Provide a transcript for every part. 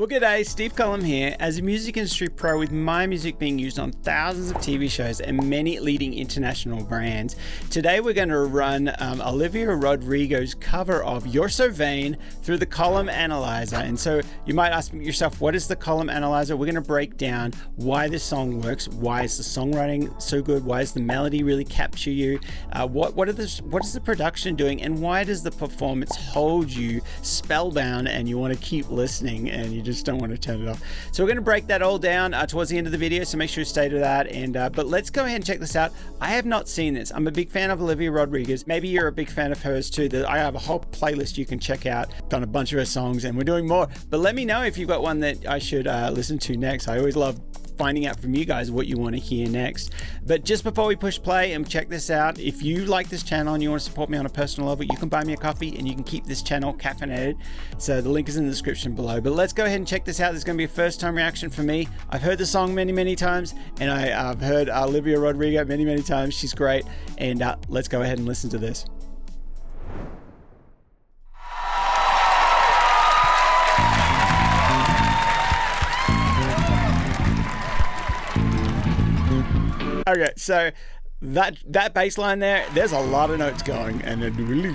Well, g'day, Steve Cullum here. As a music industry pro with my music being used on thousands of TV shows and many leading international brands, today we're going to run Olivia Rodrigo's cover of You're So Vain through the column analyzer. And so you might ask yourself, what is the column analyzer? We're going to break down why this song works, why is the songwriting so good, why does the melody really capture you, what is the production doing, and why does the performance hold you spellbound and you want to keep listening and you just don't want to turn it off. So we're going to break that all down towards the end of the video, so make sure you stay to that. And but let's go ahead and check this out. I have not seen this. I'm a big fan of Olivia Rodrigo. Maybe you're a big fan of hers too. I have a whole playlist you can check out. Done a bunch of her songs and we're doing more, but let me know if you've got one that I should listen to next. I always love finding out from you guys what you want to hear next. But just before we push play and check this out, if you like this channel and you want to support me on a personal level, you can buy me a coffee and you can keep this channel caffeinated. So the link is in the description below. But let's go ahead and check this out. This is going to be a first time reaction for me. I've heard the song many times, and I've heard Olivia Rodrigo many times. She's great. And let's go ahead and listen to this. Okay, so that bass line there's a lot of notes going, and it really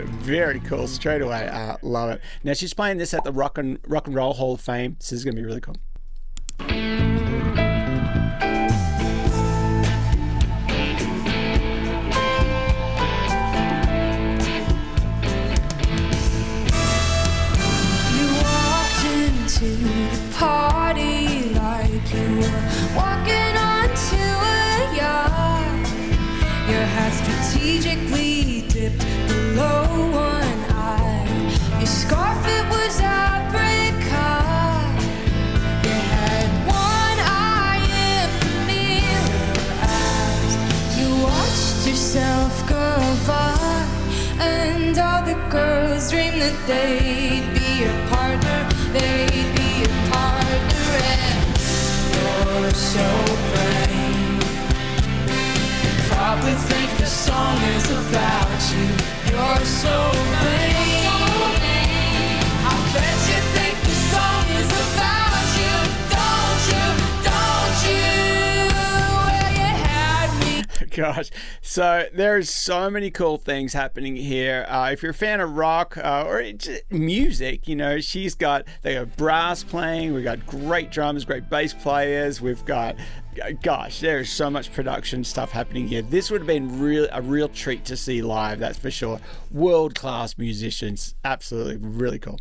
very cool straight away. Love it. Now she's playing this at the Rock and Roll Hall of Fame, so this is gonna be really cool. You walked into the party like you were walking onto a yacht. Your hat strategically dipped below one eye. Your scarf, it was apricot. You had one eye in the mirror as you watched yourself go by. And all the girls dreamed that they'd be your partner. They'd be your partner, and you're so vain. Probably think the song is about you. You're so vain. I bet you think the song is about you. Don't you? Well, you had me. Gosh, so there's so many cool things happening here. If you're a fan of rock or just music, you know, they got brass playing, we've got great drums, great bass players, we've got, gosh, there's so much production stuff happening here. This would have been a real treat to see live, that's for sure. World-class musicians, absolutely, really cool.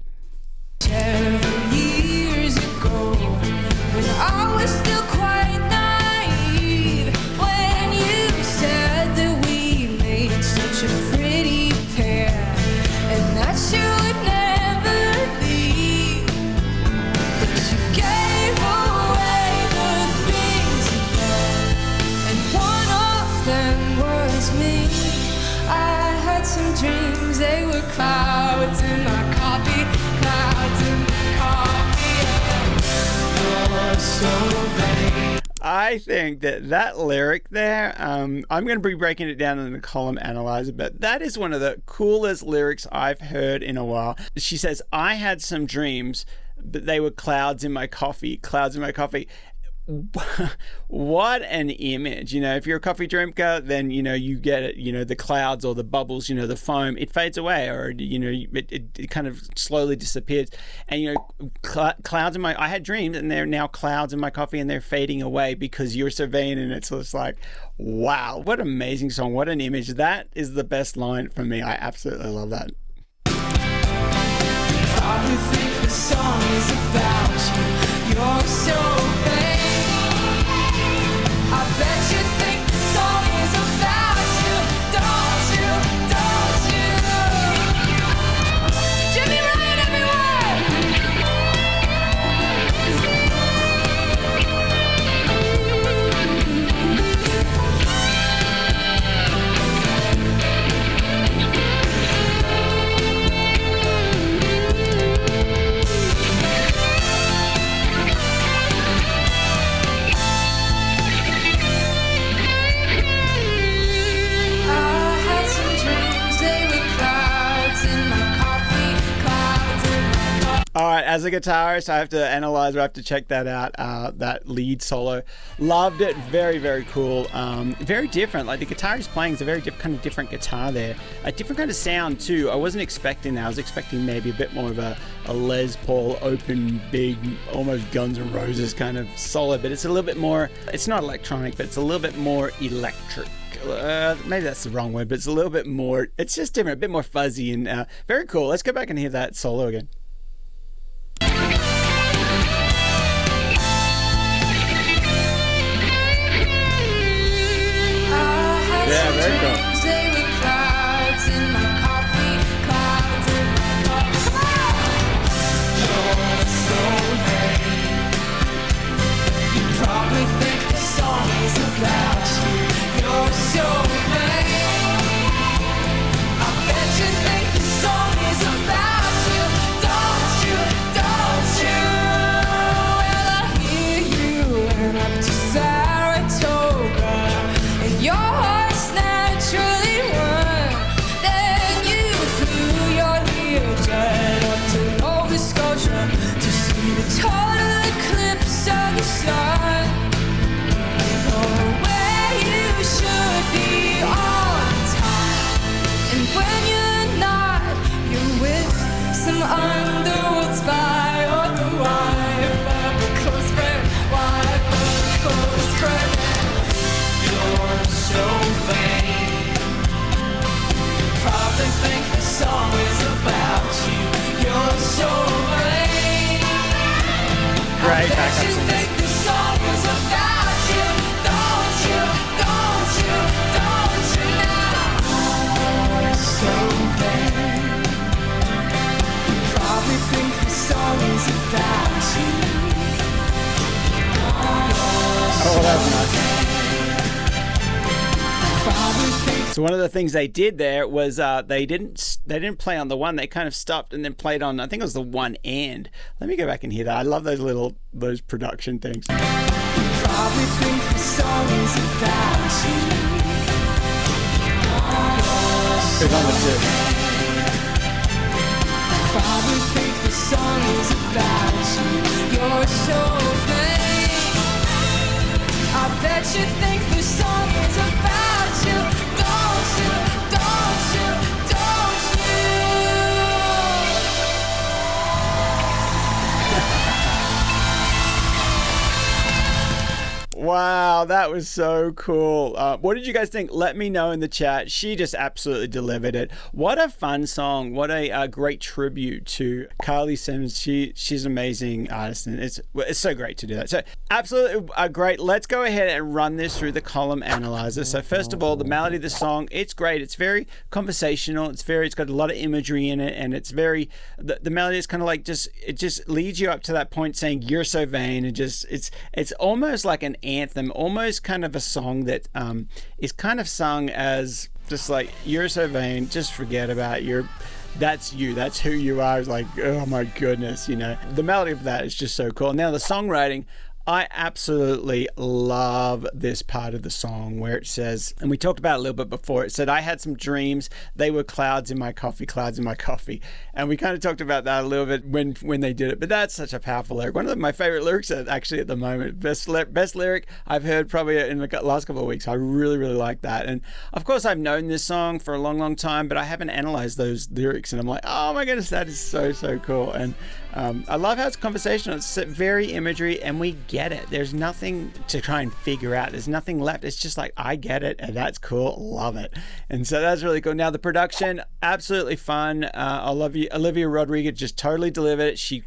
Several years ago, when I was still quite naive, when you said that we made such a pretty pair, and that you would never leave, but you gave away the things you love, and one of them was me. I had some dreams, they were clouds in my coffee, clouds in my coffee. You're so vain. I think that lyric there, I'm going to be breaking it down in the column analyzer, but that is one of the coolest lyrics I've heard in a while. She says, I had some dreams, but they were clouds in my coffee, clouds in my coffee. What an image. You know, if you're a coffee drinker, then you know you get it, you know, the clouds or the bubbles, you know, the foam, it fades away, or you know, it kind of slowly disappears. And you know, clouds in my, I had dreams and they're now clouds in my coffee and they're fading away because you're so vain. And it's just like, wow, what an amazing song, what an image. That is the best line for me. I absolutely love that. Probably think the song is about you. You're so vain. I bet you think the song is about you. Don't you? Jimmy Ryan everywhere. as a guitarist, I have to analyze, or I have to check that out. That lead solo, loved it. Very, very cool. Very different. Like the guitar he's playing is a very different guitar there. A different kind of sound too. I wasn't expecting that. I was expecting maybe a bit more of a Les Paul open, big, almost Guns N' Roses kind of solo, but it's a little bit more. It's not electronic, but it's a little bit more electric. Maybe that's the wrong word, but it's a little bit more. It's just different, a bit more fuzzy, and very cool. Let's go back and hear that solo again. Yeah, very cool. Probably think the song is about you. You're so vain. I bet you think the song is about you. Don't you, don't you? Well, I hear you went up to Saratoga and your horse naturally won. Then you flew your Learjet up to Nova Scotia to see the total eclipse of the sun. Underwood spy or the wife of a close friend, wife of a close friend. You're so vain. Probably think the song is about you. You're so vain. Great backup you singers. think the song is about you. Don't you, don't you, don't you now? You're so vain. Probably think the song is about you. Oh, that's nice. So one of the things they did there was they didn't play on the one. They kind of stopped and then played on, I think it was the one and. Let me go back and hear that. I love those production things. Probably think the song is about you. It's on the two. Probably think the song is about you. You're so vain. I bet you think the song is about you. Don't you, don't you, don't you? Wow, that was so cool. What did you guys think? Let me know in the chat. She just absolutely delivered it. What a fun song. What a great tribute to Carly Simons. She's an amazing artist, and it's so great to do that. So absolutely great. Let's go ahead and run this through the column analyzer. So first of all, the melody of the song, it's great. It's very conversational. It's got a lot of imagery in it, and it's very, the melody is kind of like it just leads you up to that point saying you're so vain, and it's almost like an anthem, almost kind of a song that is kind of sung as just like you're so vain, just forget about that's you, that's who you are. It's like, oh my goodness, the melody of that is just so cool. Now the songwriting, I absolutely love this part of the song where it says, and we talked about it a little bit before, it said, I had some dreams, they were clouds in my coffee. And we kind of talked about that a little bit when they did it, but that's such a powerful lyric. One of my favorite lyrics actually at the moment, best lyric I've heard probably in the last couple of weeks. I really, really like that. And of course I've known this song for a long, long time, but I haven't analyzed those lyrics, and I'm like, oh my goodness, that is so, so cool. And I love how it's conversational. It's very imagery, and we get it. There's nothing to try and figure out. There's nothing left. It's just like, I get it, and that's cool. Love it. And so that's really cool. Now the production, absolutely fun. Olivia Rodrigo just totally delivered it. She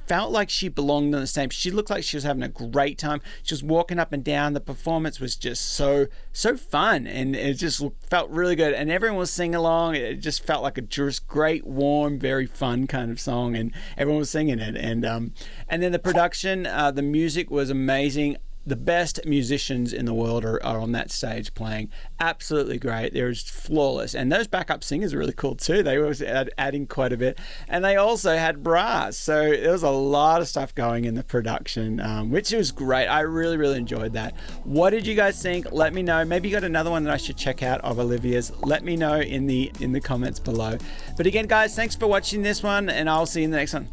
felt like she belonged on the stage. She looked like she was having a great time. She was walking up and down. The performance was just so fun, and it just felt really good. And everyone was singing along. It just felt like a just great, warm, very fun kind of song, and everyone was singing it. And then the production, the music was amazing. The best musicians in the world are on that stage playing. Absolutely great. They're flawless. And those backup singers are really cool too. They were adding quite a bit. And they also had brass. So there was a lot of stuff going in the production, which was great. I really, really enjoyed that. What did you guys think? Let me know. Maybe you got another one that I should check out of Olivia's. Let me know in the comments below. But again, guys, thanks for watching this one, and I'll see you in the next one.